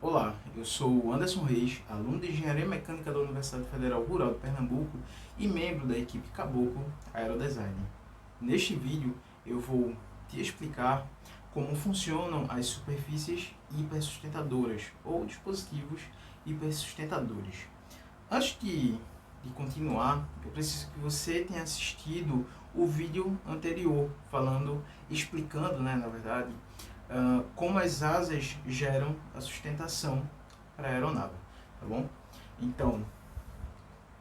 Olá, eu sou o Anderson Reis, aluno de Engenharia Mecânica da Universidade Federal Rural de Pernambuco e membro da equipe Caboclo Aerodesign. Neste vídeo eu vou te explicar como funcionam as superfícies hipersustentadoras ou dispositivos hipersustentadores. Antes de continuar, eu preciso que você tenha assistido o vídeo anterior, explicando, na verdade, como as asas geram a sustentação para a aeronave, tá bom? Então,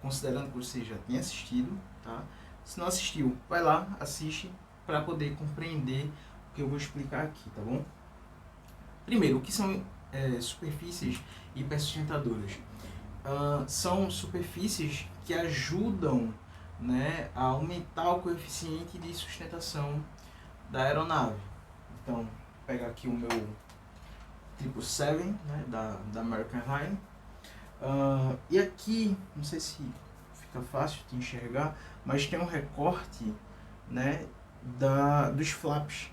considerando que você já tenha assistido, tá? Se não assistiu, vai lá, assiste para poder compreender o que eu vou explicar aqui, tá bom? Primeiro, o que são superfícies hipersustentadoras? São superfícies que ajudam, né, a aumentar o coeficiente de sustentação da aeronave. Então, vou pegar aqui o meu 777, né, da American Airlines. E aqui, não sei se fica fácil de enxergar, mas tem um recorte, né, dos flaps.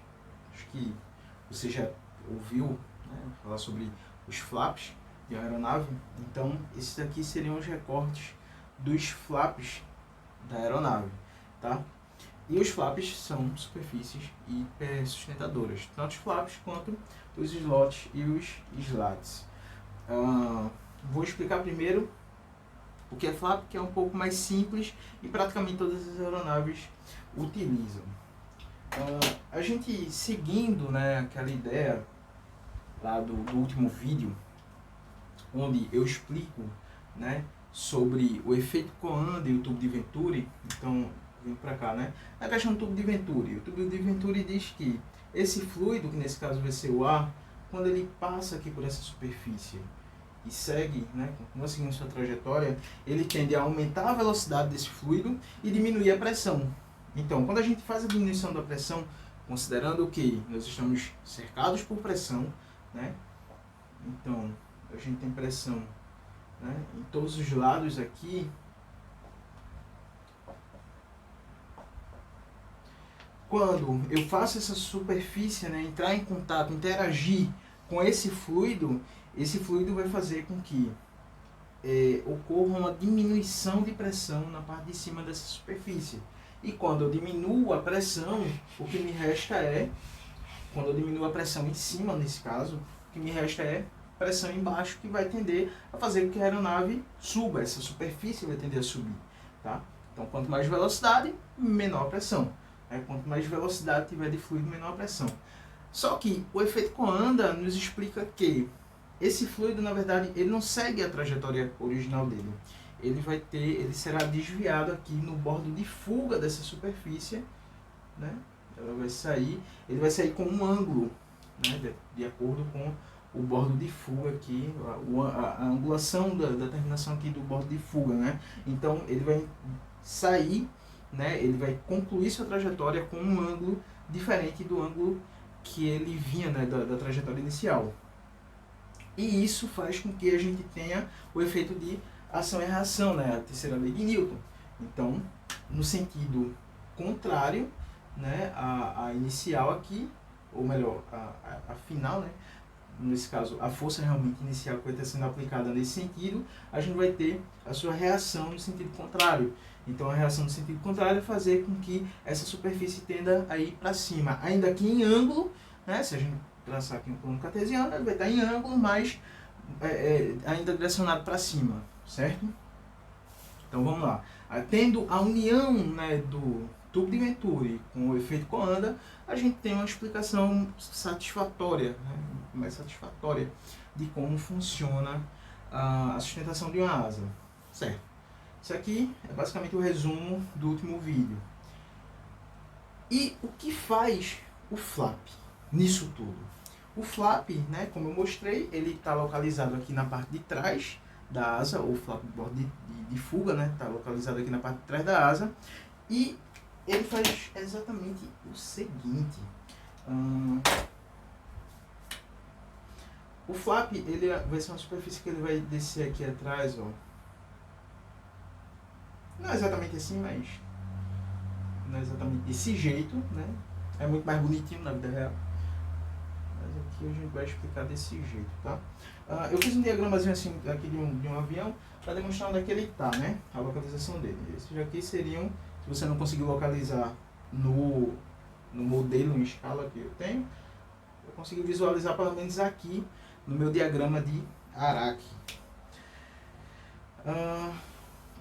Acho que você já ouviu, né, falar sobre os flaps de uma aeronave. Então, esses daqui seriam os recortes dos flaps da aeronave, tá? E os flaps são superfícies hipersustentadoras, tanto os flaps quanto os slots e os slats. Vou explicar primeiro o que é flap, que é um pouco mais simples e praticamente todas as aeronaves utilizam. A gente seguindo, né, aquela ideia lá do último vídeo, onde eu explico, né, sobre o efeito Coanda e o tubo de Venturi. Então, vem para cá, né? A questão do tubo de Venturi. O tubo de Venturi diz que esse fluido, que nesse caso vai ser o ar, quando ele passa aqui por essa superfície e segue, né, continua seguindo sua trajetória, ele tende a aumentar a velocidade desse fluido e diminuir a pressão. Então, quando a gente faz a diminuição da pressão, considerando que nós estamos cercados por pressão, né? Então, a gente tem pressão, né, em todos os lados aqui. Quando eu faço essa superfície, né, entrar em contato, interagir com esse fluido vai fazer com que ocorra uma diminuição de pressão na parte de cima dessa superfície. E quando eu diminuo a pressão, o que me resta quando eu diminuo a pressão em cima, nesse caso, o que me resta é pressão embaixo, que vai tender a fazer com que a aeronave suba, essa superfície vai tender a subir, tá? Então, quanto mais velocidade, menor a pressão. Quanto mais velocidade tiver de fluido, menor a pressão. Só que o efeito Coanda nos explica que esse fluido, na verdade, ele não segue a trajetória original dele. Ele será desviado aqui no bordo de fuga dessa superfície, né? Ele vai sair com um ângulo, né, de acordo com o bordo de fuga aqui, a angulação da terminação aqui do bordo de fuga, né? Então ele vai sair, né, ele vai concluir sua trajetória com um ângulo diferente do ângulo que ele vinha, né, da trajetória inicial. E isso faz com que a gente tenha o efeito de ação e reação, né, a terceira lei de Newton. Então, no sentido contrário, né, a inicial aqui, ou melhor, a final, né, nesse caso, a força realmente inicial que vai estar sendo aplicada nesse sentido, a gente vai ter a sua reação no sentido contrário. Então, a reação no sentido contrário é fazer com que essa superfície tenda a ir para cima, ainda que em ângulo, né, se a gente traçar aqui um plano cartesiano, ele vai estar em ângulo, mas ainda direcionado para cima, certo? Então, vamos lá. Tendo a união, né, do tubo de Venturi com o efeito Coanda, a gente tem uma explicação satisfatória, né, mais satisfatória de como funciona a sustentação de uma asa, certo? Isso aqui é basicamente o resumo do último vídeo. E o que faz o flap nisso tudo? O flap, né, como eu mostrei, ele está localizado aqui na parte de trás da asa, ou flap de fuga, né, está localizado aqui na parte de trás da asa, e ele faz exatamente o seguinte. O flap, ele vai ser uma superfície que ele vai descer aqui atrás, ó. Não é exatamente assim, mas não é exatamente desse jeito, né? É muito mais bonitinho na vida real. Mas aqui a gente vai explicar desse jeito, tá? Eu fiz um diagramazinho assim aqui de um avião para demonstrar onde é que ele está, né? A localização dele. Esses aqui seriam, se você não conseguir localizar no modelo em escala que eu tenho, eu consegui visualizar pelo menos aqui no meu diagrama de Araque.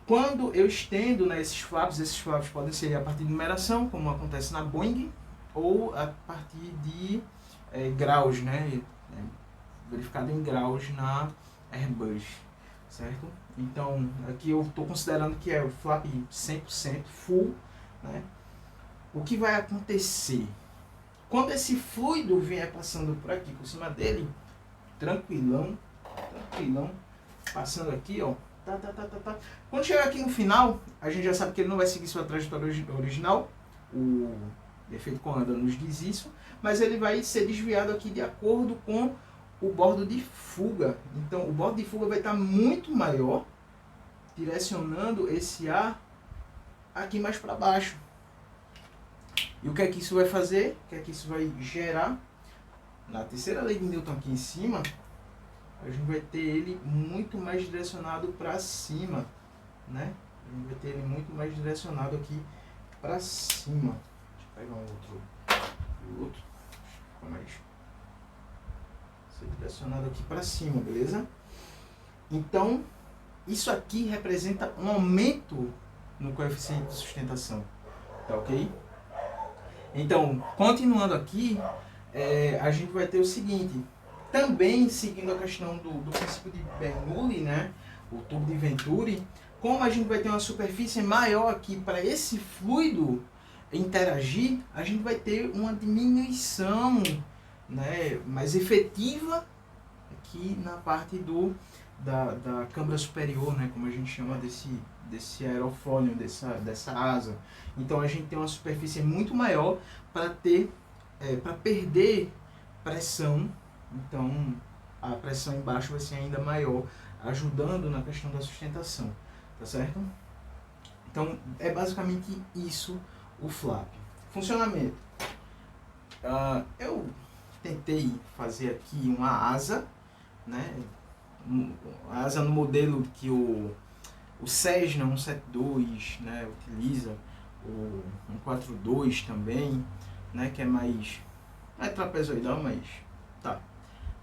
Quando eu estendo, né, esses flaps podem ser a partir de numeração, como acontece na Boeing, ou a partir de graus, né, verificado em graus na Airbus, certo? Então, aqui eu estou considerando que é o flap 100% full, né? O que vai acontecer? Quando esse fluido vier passando por aqui, por cima dele, tranquilão, passando aqui, ó, tá. Quando chegar aqui no final, a gente já sabe que ele não vai seguir sua trajetória original, o efeito Coanda nos diz isso, mas ele vai ser desviado aqui de acordo com o bordo de fuga. Então, o bordo de fuga vai estar muito maior, direcionando esse ar aqui mais para baixo. E o que é que isso vai fazer? O que é que isso vai gerar? Na terceira lei de Newton aqui em cima, a gente vai ter ele muito mais direcionado para cima, né? A gente vai ter ele muito mais direcionado aqui para cima. Deixa eu pegar um outro. Ficou mais direcionado aqui para cima, beleza? Então, isso aqui representa um aumento no coeficiente de sustentação, tá ok? Então, continuando aqui, a gente vai ter o seguinte, também seguindo a questão do princípio de Bernoulli, né, o tubo de Venturi, como a gente vai ter uma superfície maior aqui para esse fluido interagir, a gente vai ter uma diminuição, né, mais efetiva aqui na parte da câmara superior, né, como a gente chama desse aerofólio, dessa asa. Então a gente tem uma superfície muito maior para perder pressão. Então a pressão embaixo vai ser ainda maior, ajudando na questão da sustentação, tá certo? Então é basicamente isso o flap. Funcionamento. Eu tentei fazer aqui uma asa, né? A asa no modelo que o Cessna 172, né, utiliza, o 142 também, né, que é mais, não é trapezoidal, mas tá,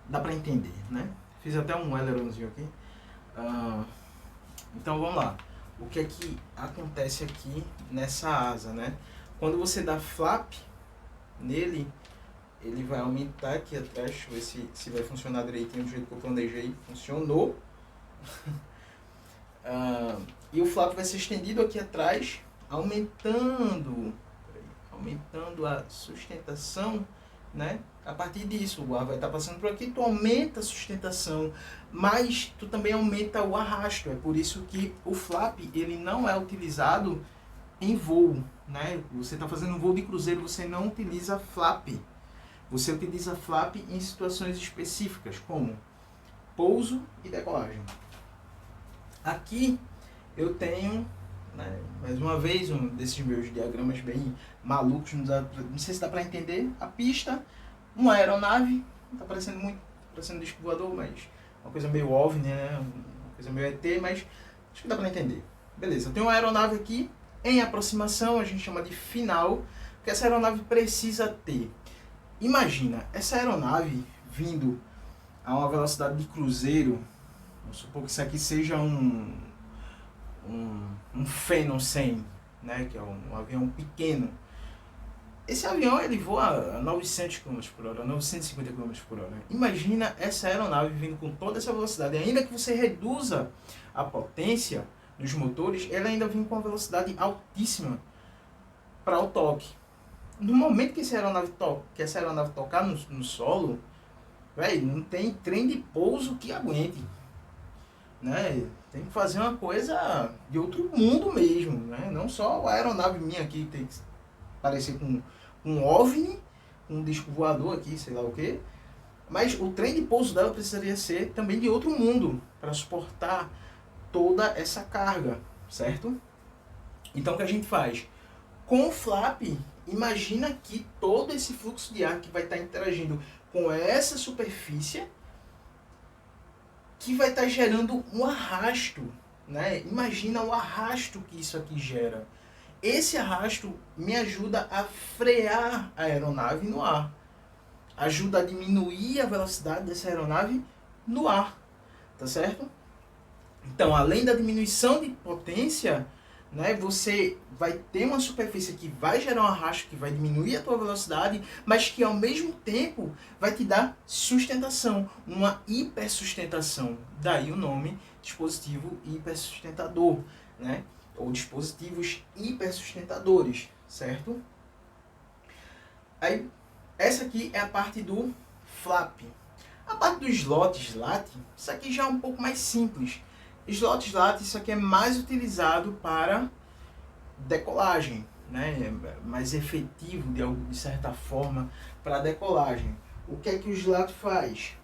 dá para entender, né? Fiz até um aileronzinho aqui. Então vamos lá. O que é que acontece aqui nessa asa, né? Quando você dá flap nele, ele vai aumentar aqui atrás. Deixa eu ver se vai funcionar direitinho do jeito que eu planejei. Funcionou. E o flap vai ser estendido aqui atrás, aumentando a sustentação, né? A partir disso, o ar vai estar passando por aqui, tu aumenta a sustentação, mas tu também aumenta o arrasto. É por isso que o flap, ele não é utilizado em voo, né? Você está fazendo um voo de cruzeiro, você não utiliza flap. Você utiliza flap em situações específicas, como pouso e decolagem. Aqui eu tenho, né, mais uma vez, um desses meus diagramas bem malucos, não sei se dá para entender, a pista, uma aeronave, está parecendo um disco voador, mas uma coisa meio OVNI, né, uma coisa meio ET, mas acho que dá para entender. Beleza, eu tenho uma aeronave aqui, em aproximação, a gente chama de final, que essa aeronave precisa ter. Imagina, essa aeronave vindo a uma velocidade de cruzeiro, vamos supor que isso aqui seja um Phenom 100, né, que é um avião pequeno. Esse avião ele voa a 900 km por hora, 950 km por hora. Imagina essa aeronave vindo com toda essa velocidade, ainda que você reduza a potência dos motores, ela ainda vem com uma velocidade altíssima para o toque. No momento que essa aeronave tocar no solo, véio, não tem trem de pouso que aguente, né? Tem que fazer uma coisa de outro mundo mesmo, né? Não só a aeronave minha aqui tem que parecer com um OVNI, um disco voador aqui, sei lá o que, mas o trem de pouso dela precisaria ser também de outro mundo para suportar toda essa carga, certo? Então o que a gente faz? Com o flap, imagina que todo esse fluxo de ar que vai estar interagindo com essa superfície que vai estar gerando um arrasto, né? Imagina o arrasto que isso aqui gera. Esse arrasto me ajuda a frear a aeronave no ar, ajuda a diminuir a velocidade dessa aeronave no ar, tá certo? Então, além da diminuição de potência, né, você vai ter uma superfície que vai gerar um arrasto, que vai diminuir a tua velocidade, mas que ao mesmo tempo vai te dar sustentação, uma hipersustentação. Daí o nome dispositivo hipersustentador, né? Ou dispositivos hipersustentadores, certo? Aí, essa aqui é a parte do flap. A parte do slot, isso aqui já é um pouco mais simples. Slot, isso aqui é mais utilizado para decolagem, né? É mais efetivo de certa forma para decolagem. O que é que o slot faz?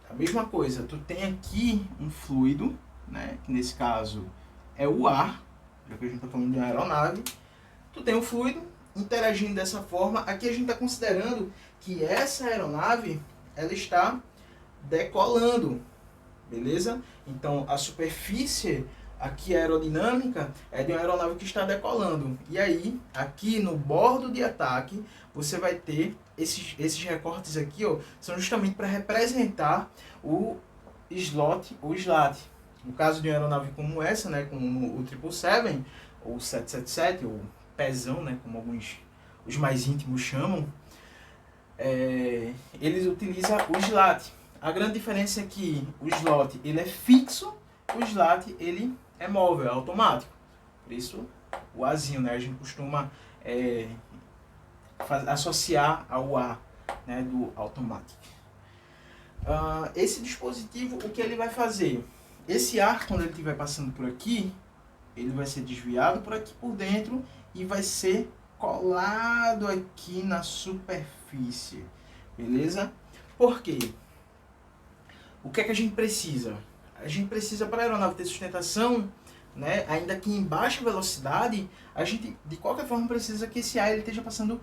A mesma coisa, tu tem aqui um fluido, né? Que nesse caso é o ar, já que a gente está falando de uma aeronave. Tu tem um fluido interagindo dessa forma. Aqui a gente está considerando que essa aeronave ela está decolando, beleza? Então a superfície aqui aerodinâmica é de uma aeronave que está decolando. E aí, aqui no bordo de ataque, você vai ter esses recortes aqui, ó, são justamente para representar o slot ou slat. No caso de uma aeronave como essa, né, como o 777, ou 777, ou pezão, né, como alguns os mais íntimos chamam, eles utilizam o slat. A grande diferença é que o slot ele é fixo, o slat ele é móvel, é automático. Por isso, o Azinho, né, a gente costuma associar ao A, né, do automático. Esse dispositivo, o que ele vai fazer? Esse ar, quando ele estiver passando por aqui, ele vai ser desviado por aqui por dentro e vai ser colado aqui na superfície, beleza? Por quê? O que é que a gente precisa? A gente precisa, para a aeronave ter sustentação, né, ainda que em baixa velocidade, a gente de qualquer forma precisa que esse ar ele esteja passando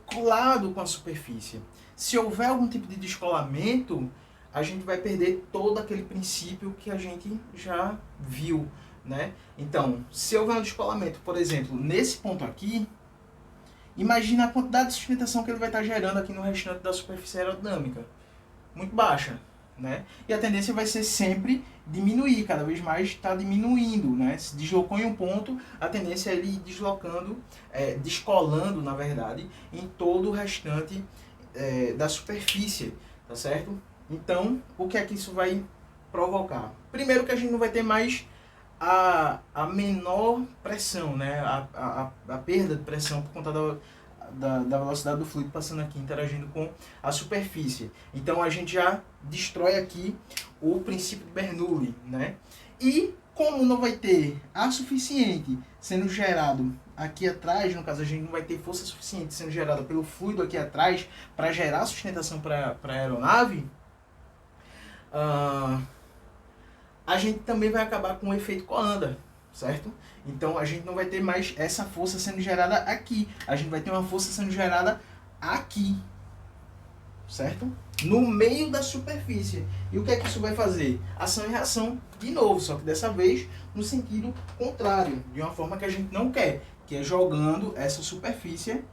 colado com a superfície. Se houver algum tipo de descolamento, a gente vai perder todo aquele princípio que a gente já viu, né? Então, se houver um descolamento, por exemplo, nesse ponto aqui, imagina a quantidade de sustentação que ele vai estar gerando aqui no restante da superfície aerodinâmica. Muito baixa, né? E a tendência vai ser sempre diminuir, cada vez mais está diminuindo, né? Se deslocou em um ponto, a tendência é ele ir deslocando, descolando, na verdade, em todo o restante da superfície, tá certo? Então, o que é que isso vai provocar? Primeiro que a gente não vai ter mais a menor pressão, né? A perda de pressão por conta da velocidade do fluido passando aqui, interagindo com a superfície. Então a gente já destrói aqui o princípio de Bernoulli, né? E como não vai ter ar suficiente sendo gerado aqui atrás, no caso a gente não vai ter força suficiente sendo gerada pelo fluido aqui atrás para gerar sustentação para a aeronave, a gente também vai acabar com o efeito Coanda, certo? Então a gente não vai ter mais essa força sendo gerada aqui, a gente vai ter uma força sendo gerada aqui, certo? No meio da superfície. E o que é que isso vai fazer? Ação e reação de novo, só que dessa vez no sentido contrário, de uma forma que a gente não quer, que é jogando essa superfície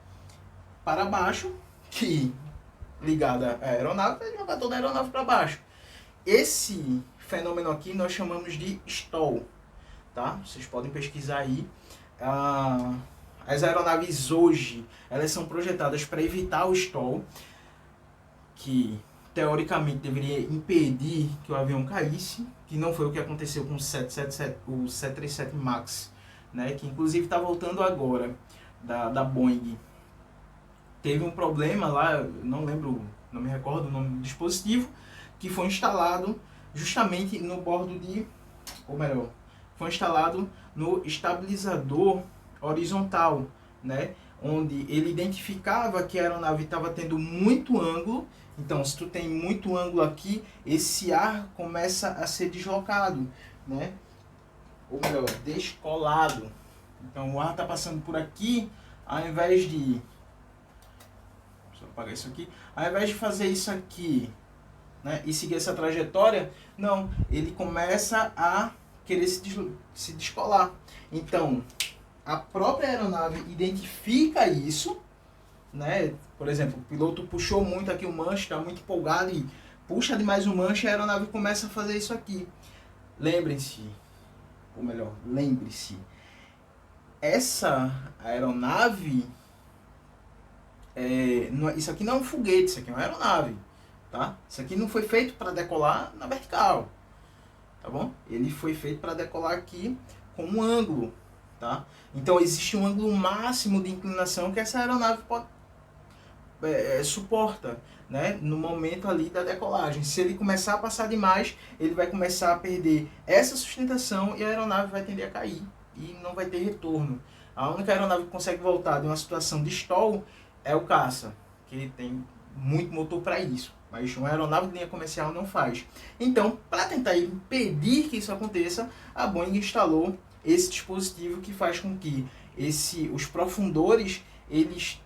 para baixo, que ligada à aeronave, vai jogar toda a aeronave para baixo. Esse fenômeno aqui nós chamamos de stall, tá? Vocês podem pesquisar aí. As aeronaves hoje, elas são projetadas para evitar o stall, que teoricamente deveria impedir que o avião caísse, que não foi o que aconteceu com o 737 MAX, né? Que inclusive está voltando agora, da Boeing. Teve um problema lá, não me recordo o nome do dispositivo, que foi instalado justamente no bordo foi instalado no estabilizador horizontal, né? Onde ele identificava que a aeronave estava tendo muito ângulo. Então, se tu tem muito ângulo aqui, esse ar começa a ser deslocado, né? Ou melhor, descolado. Então, o ar está passando por aqui, ao invés de... Deixa eu apagar isso aqui. Ao invés de fazer isso aqui né, e seguir essa trajetória, não, ele começa a querer se descolar. Então, a própria aeronave identifica isso, né? Por exemplo, o piloto puxou muito aqui o manche, está muito empolgado e puxa demais o manche e a aeronave começa a fazer isso aqui. Lembrem-se, ou melhor, lembre-se, essa aeronave, isso aqui não é um foguete, isso aqui é uma aeronave, tá? Isso aqui não foi feito para decolar na vertical, tá bom? Ele foi feito para decolar aqui com um ângulo, tá? Então existe um ângulo máximo de inclinação que essa aeronave pode suporta, né, no momento ali da decolagem. Se ele começar a passar demais, ele vai começar a perder essa sustentação e a aeronave vai tender a cair e não vai ter retorno. A única aeronave que consegue voltar de uma situação de stall é o caça, que tem muito motor para isso, mas uma aeronave de linha comercial não faz. Então, para tentar impedir que isso aconteça, a Boeing instalou esse dispositivo que faz com que os profundores eles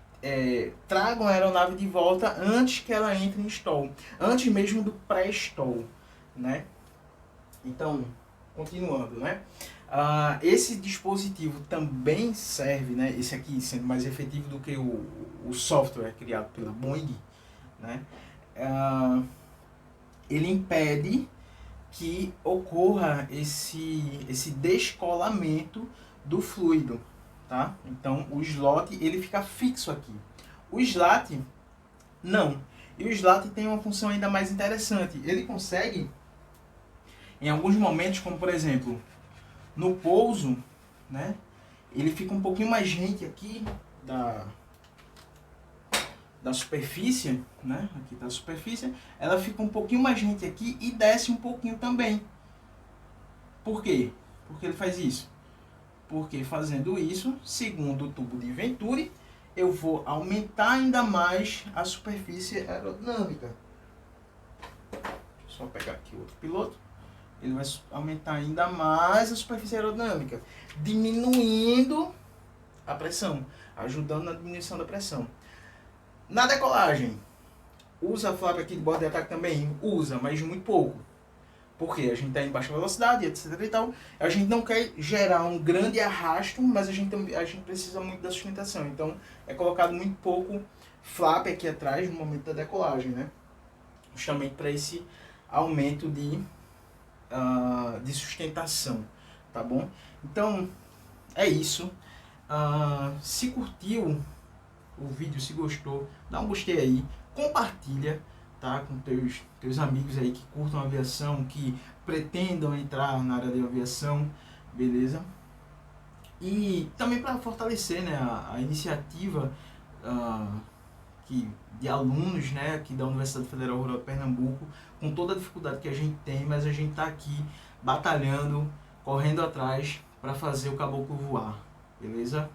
tragam a aeronave de volta antes que ela entre em stall, antes mesmo do pré-stall, né? Então, continuando, né? Esse dispositivo também serve, né? Esse aqui sendo mais efetivo do que o software criado pela Boeing, né? Ele impede que ocorra esse descolamento do fluido, tá? Então o slot ele fica fixo aqui. O slat não. E o slat tem uma função ainda mais interessante. Ele consegue, em alguns momentos, como por exemplo no pouso, né? Ele fica um pouquinho mais rente aqui da superfície, né? Aqui tá a superfície, ela fica um pouquinho mais rente aqui e desce um pouquinho também. Por quê? Porque ele faz isso. Porque fazendo isso, segundo o tubo de Venturi, eu vou aumentar ainda mais a superfície aerodinâmica. Deixa eu só pegar aqui outro piloto. Ele vai aumentar ainda mais a superfície aerodinâmica, diminuindo a pressão, ajudando na diminuição da pressão. Na decolagem, usa flap aqui de borda de ataque também? Usa, mas muito pouco. Porque a gente está em baixa velocidade, etc e tal. A gente não quer gerar um grande arrasto, mas a gente precisa muito da sustentação. Então, é colocado muito pouco flap aqui atrás no momento da decolagem, né? Justamente para esse aumento de sustentação, tá bom? Então, é isso. Se curtiu o vídeo, se gostou, dá um gostei aí, compartilha, tá, com teus amigos aí que curtam aviação, que pretendam entrar na área de aviação, beleza? E também para fortalecer, né, a iniciativa de alunos, né, aqui da Universidade Federal Rural de Pernambuco, com toda a dificuldade que a gente tem, mas a gente está aqui batalhando, correndo atrás para fazer o caboclo voar, beleza?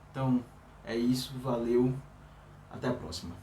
Então é isso, valeu, até a próxima.